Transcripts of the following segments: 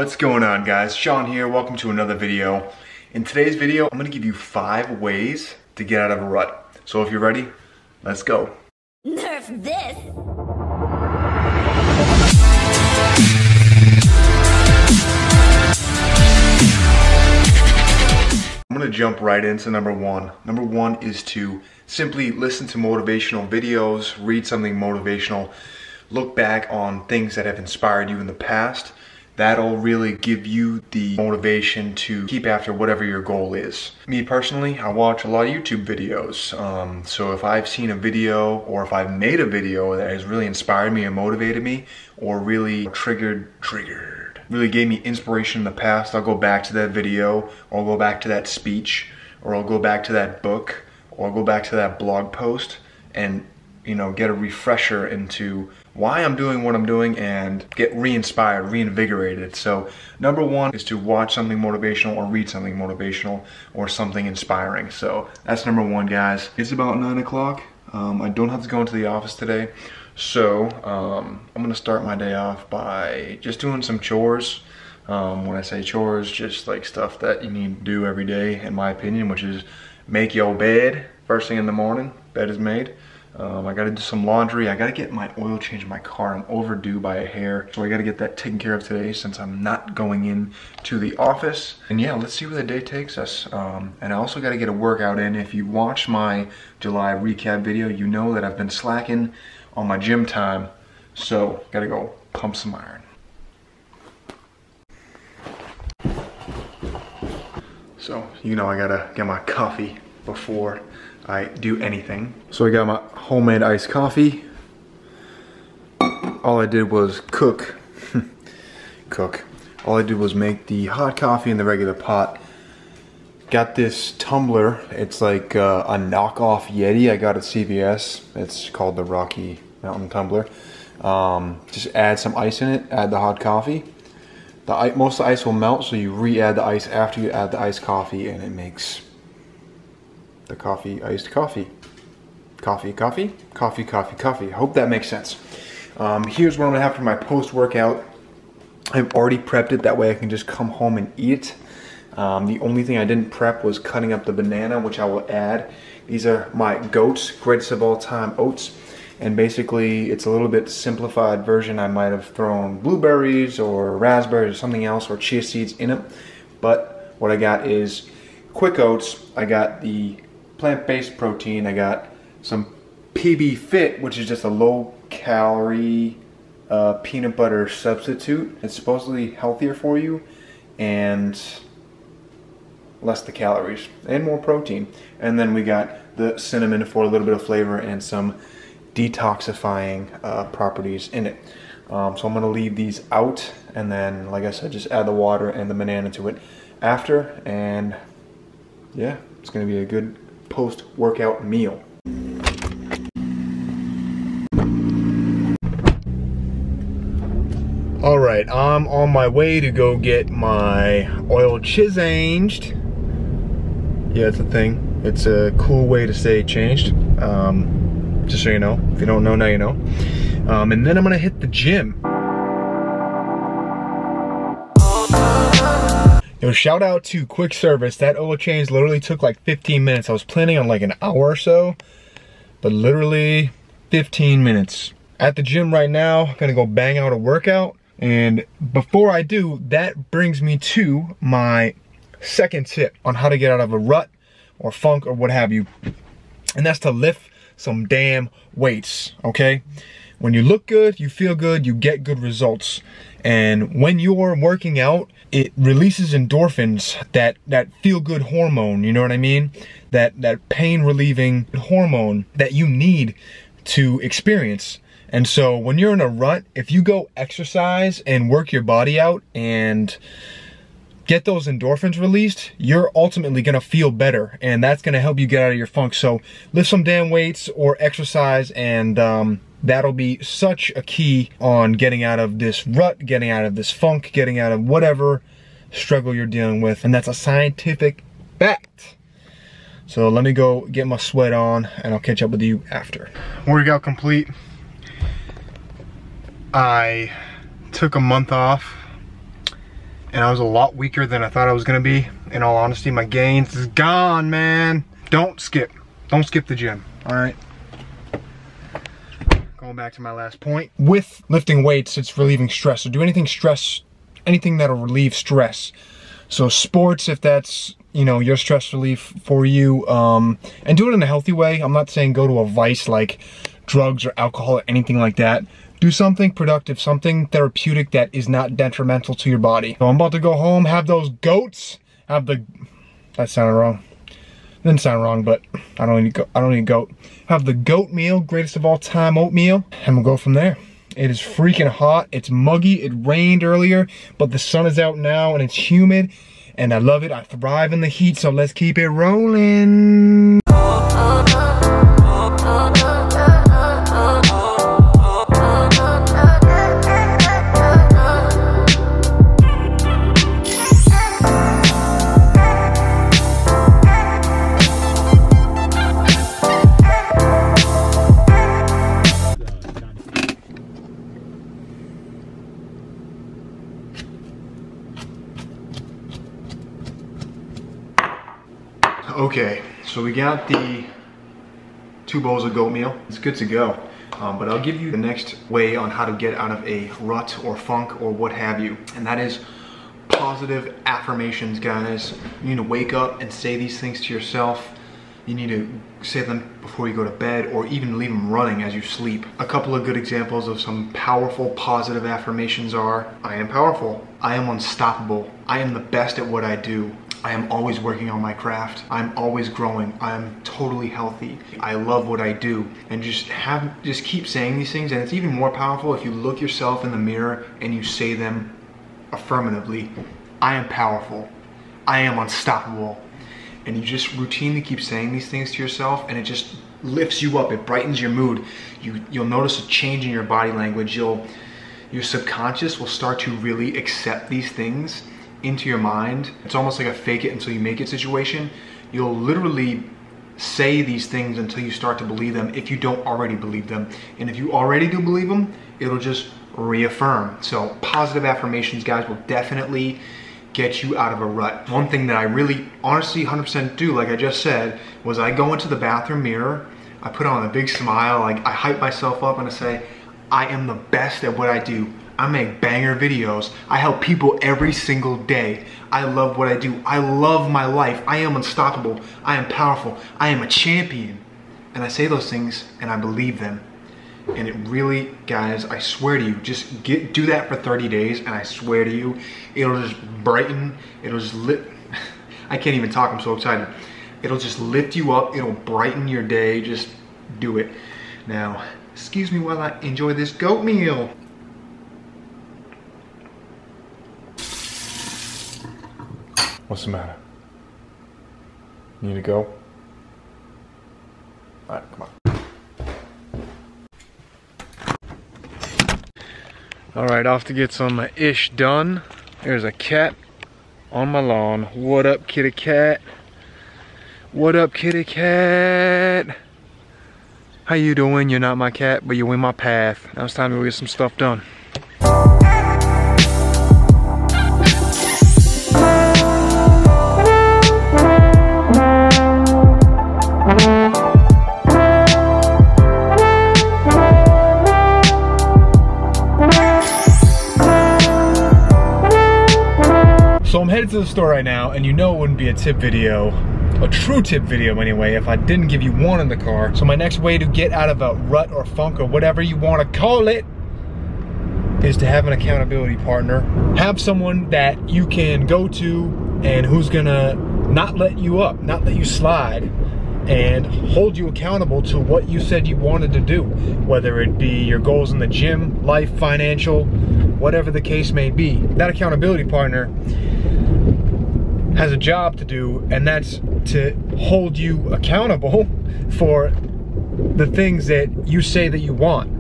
What's going on, guys? Sean here. Welcome to another video. In today's video, I'm gonna give you 5 ways to get out of a rut. So if you're ready, let's go. Nerf this! I'm gonna jump right into number 1. Number 1 is to simply listen to motivational videos, read something motivational, look back on things that have inspired you in the past. That'll really give you the motivation to keep after whatever your goal is. Me personally, I watch a lot of YouTube videos. So if I've seen a video or if I've made a video that has really inspired me and motivated me or really really gave me inspiration in the past, I'll go back to that video, or I'll go back to that speech, or I'll go back to that book, or I'll go back to that blog post and, you know, get a refresher into why I'm doing what I'm doing and get re-inspired, reinvigorated. So number 1 is to watch something motivational or read something motivational or something inspiring. So that's number 1, guys. It's about 9 o'clock. I don't have to go into the office today. So I'm gonna start my day off by just doing some chores. When I say chores, just like stuff that you need to do every day, in my opinion, which is make your bed first thing in the morning. Bed is made. I gotta do some laundry. I gotta get my oil change in my car. I'm overdue by a hair, so I gotta get that taken care of today since I'm not going in to the office. And yeah, let's see where the day takes us. And I also gotta get a workout in. If you watch my July recap video, you know that I've been slacking on my gym time, so gotta go pump some iron. So you know I gotta get my coffee before I do anything. So I got my homemade iced coffee. All I did was cook. All I did was make the hot coffee in the regular pot. Got this tumbler. It's like a knockoff Yeti I got at CVS. It's called the Rocky Mountain Tumbler. Just add some ice in it, add the hot coffee. Most of the ice will melt, so you re-add the ice after you add the iced coffee, and it makes the coffee, iced coffee. Coffee. I hope that makes sense. Here's what I'm gonna have for my post-workout. I've already prepped it, that way I can just come home and eat it. The only thing I didn't prep was cutting up the banana, which I will add. These are my goats, greatest of all time oats. And basically, it's a little bit simplified version. I might have thrown blueberries or raspberries or something else or chia seeds in it. But what I got is quick oats. I got the plant-based protein. I got some PB Fit, which is just a low-calorie peanut butter substitute. It's supposedly healthier for you and less the calories and more protein. And then we got the cinnamon for a little bit of flavor and some detoxifying properties in it. So I'm gonna leave these out, and then, like I said, just add the water and the banana to it after, and yeah, it's gonna be a good post-workout meal. All right, I'm on my way to go get my oil changed. Yeah, it's a thing. It's a cool way to stay changed. Just so you know. If you don't know, now you know. And then I'm gonna hit the gym. Yo, shout out to quick service. That oil change literally took like 15 minutes. I was planning on like an hour or so, but literally 15 minutes. At the gym right now, gonna go bang out a workout. And before I do, that brings me to my second tip on how to get out of a rut or funk or what have you. And that's to lift some damn weights, okay? When you look good, you feel good, you get good results. And when you're working out, it releases endorphins, that feel-good hormone, you know what I mean? That pain-relieving hormone that you need to experience. And so when you're in a rut, if you go exercise and work your body out and get those endorphins released, you're ultimately gonna feel better, and that's gonna help you get out of your funk. So lift some damn weights or exercise, and that'll be such a key on getting out of this rut, getting out of this funk, getting out of whatever struggle you're dealing with. And that's a scientific fact. So let me go get my sweat on, and I'll catch up with you after. Workout complete. I took a month off and I was a lot weaker than I thought I was gonna be. In all honesty, my gains is gone, man. Don't skip the gym, all right? Going back to my last point, with lifting weights, it's relieving stress. So do anything that'll relieve stress. So sports, if that's, you know, your stress relief for you, and do it in a healthy way. I'm not saying go to a vice like drugs or alcohol or anything like that. Do something productive, something therapeutic that is not detrimental to your body. So I'm about to go home, have those goats, that sounded wrong. Didn't sound wrong, but I don't need goat. Have the goat meal, greatest of all time oatmeal, and we'll go from there. It is freaking hot, it's muggy, it rained earlier, but the sun is out now and it's humid, and I love it. I thrive in the heat, so let's keep it rolling. Okay, so we got the 2 bowls of goat meal. It's good to go, but I'll give you the next way on how to get out of a rut or funk or what have you, and that is positive affirmations, guys. You need to wake up and say these things to yourself. You need to say them before you go to bed, or even leave them running as you sleep. A couple of good examples of some powerful positive affirmations are: I am powerful, I am unstoppable, I am the best at what I do, I am always working on my craft, I'm always growing, I am totally healthy, I love what I do. And just keep saying these things, and it's even more powerful if you look yourself in the mirror and you say them affirmatively. I am powerful, I am unstoppable. And you just routinely keep saying these things to yourself, and it just lifts you up, it brightens your mood. You'll notice a change in your body language. Your subconscious will start to really accept these things into your mind. It's almost like a fake it until you make it situation. You'll literally say these things until you start to believe them, if you don't already believe them. And if you already do believe them, it'll just reaffirm. So positive affirmations, guys, will definitely get you out of a rut. One thing that I really honestly 100% do, like I just said, was I go into the bathroom mirror, I put on a big smile, like I hype myself up and I say, I am the best at what I do. I make banger videos. I help people every single day. I love what I do. I love my life. I am unstoppable. I am powerful. I am a champion. And I say those things and I believe them. And it really, guys, I swear to you, just do that for 30 days and I swear to you, it'll just brighten, it'll just I can't even talk, I'm so excited. It'll just lift you up, it'll brighten your day, just do it. Now, excuse me while I enjoy this goat meal. What's the matter? Need to go? All right, come on. All right, off to get some ish done. There's a cat on my lawn. What up, kitty cat? What up, kitty cat? How you doing? You're not my cat, but you're in my path. Now it's time to go get some stuff done. So I'm headed to the store right now, and you know it wouldn't be a tip video, a true tip video anyway, if I didn't give you one in the car. So my next way to get out of a rut or funk or whatever you want to call it is to have an accountability partner. Have someone that you can go to and who's gonna not let you up, not let you slide, and hold you accountable to what you said you wanted to do, whether it be your goals in the gym, life, financial, whatever the case may be. That accountability partner has a job to do, and that's to hold you accountable for the things that you say that you want.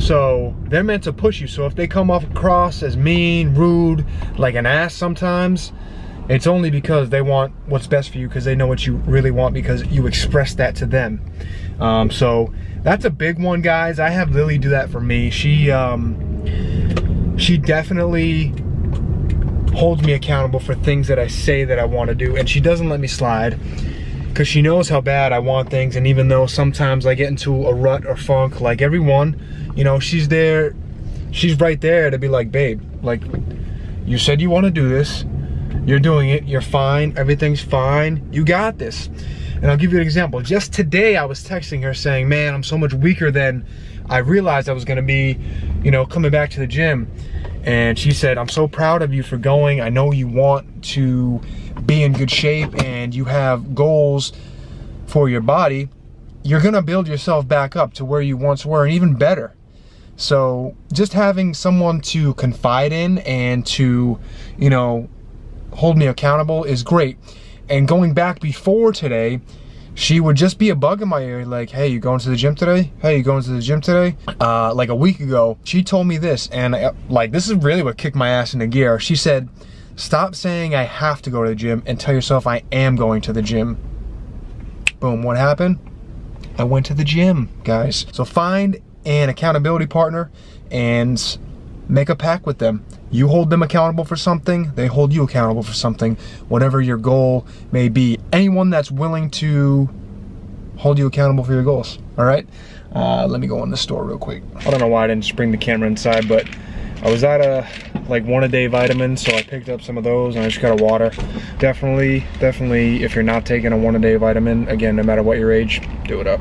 So they're meant to push you. So if they come off across as mean, rude, like an ass sometimes, it's only because they want what's best for you, because they know what you really want, because you express that to them. So that's a big one, guys. I have Lily do that for me. She definitely holds me accountable for things that I say that I want to do, and she doesn't let me slide because she knows how bad I want things. And even though sometimes I get into a rut or funk, like everyone, you know, she's there, she's right there to be like, babe, like, you said you want to do this, you're doing it, you're fine, everything's fine, you got this. And I'll give you an example. Just today I was texting her saying, man, I'm so much weaker than I realized I was gonna be, you know, coming back to the gym. And she said, I'm so proud of you for going. I know you want to be in good shape and you have goals for your body. You're gonna build yourself back up to where you once were and even better. So just having someone to confide in and to, you know, hold me accountable is great. And going back before today, she would just be a bug in my ear, like, hey, you going to the gym today? Hey, you going to the gym today? Like a week ago, she told me this, and like, this is really what kicked my ass into gear. She said, stop saying I have to go to the gym and tell yourself I am going to the gym. Boom, what happened? I went to the gym, guys. So find an accountability partner and make a pact with them. You hold them accountable for something, they hold you accountable for something, whatever your goal may be. Anyone that's willing to hold you accountable for your goals, all right? Let me go in the store real quick. I don't know why I didn't just bring the camera inside, but I was at a like one-a-day vitamin, so I picked up some of those and I just got a water. Definitely, if you're not taking a one-a-day vitamin, again, no matter what your age, do it up.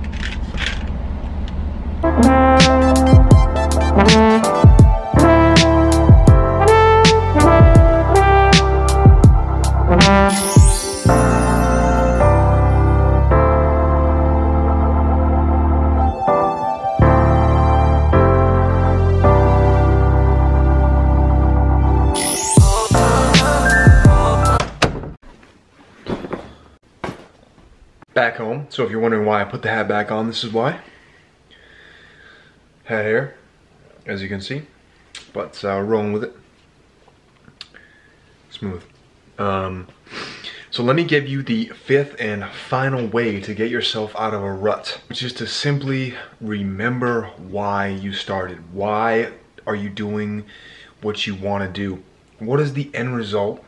Back home, so if you're wondering why I put the hat back on, this is why. Hat hair, as you can see, but rolling with it. Smooth. So let me give you the fifth and final way to get yourself out of a rut, which is to simply remember why you started. Why are you doing what you want to do? What is the end result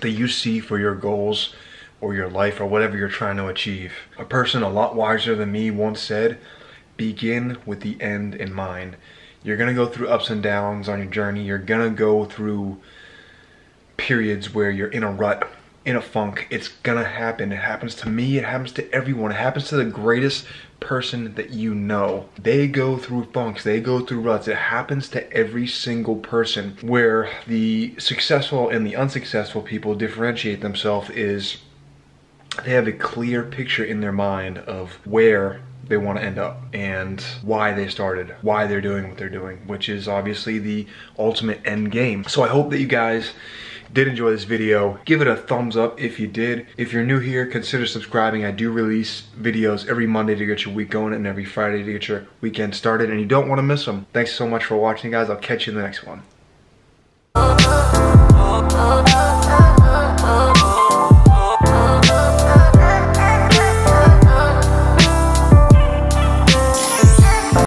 that you see for your goals or your life or whatever you're trying to achieve? A person a lot wiser than me once said, begin with the end in mind. You're gonna go through ups and downs on your journey. You're gonna go through periods where you're in a rut, in a funk. It's gonna happen. It happens to me, it happens to everyone. It happens to the greatest person that you know. They go through funks, they go through ruts. It happens to every single person. Where the successful and the unsuccessful people differentiate themselves is they have a clear picture in their mind of where they want to end up and why they started, why they're doing what they're doing, which is obviously the ultimate end game. So I hope that you guys did enjoy this video. Give it a thumbs up if you did. If you're new here, consider subscribing. I do release videos every Monday to get your week going and every Friday to get your weekend started, and you don't want to miss them. Thanks so much for watching, guys. I'll catch you in the next one.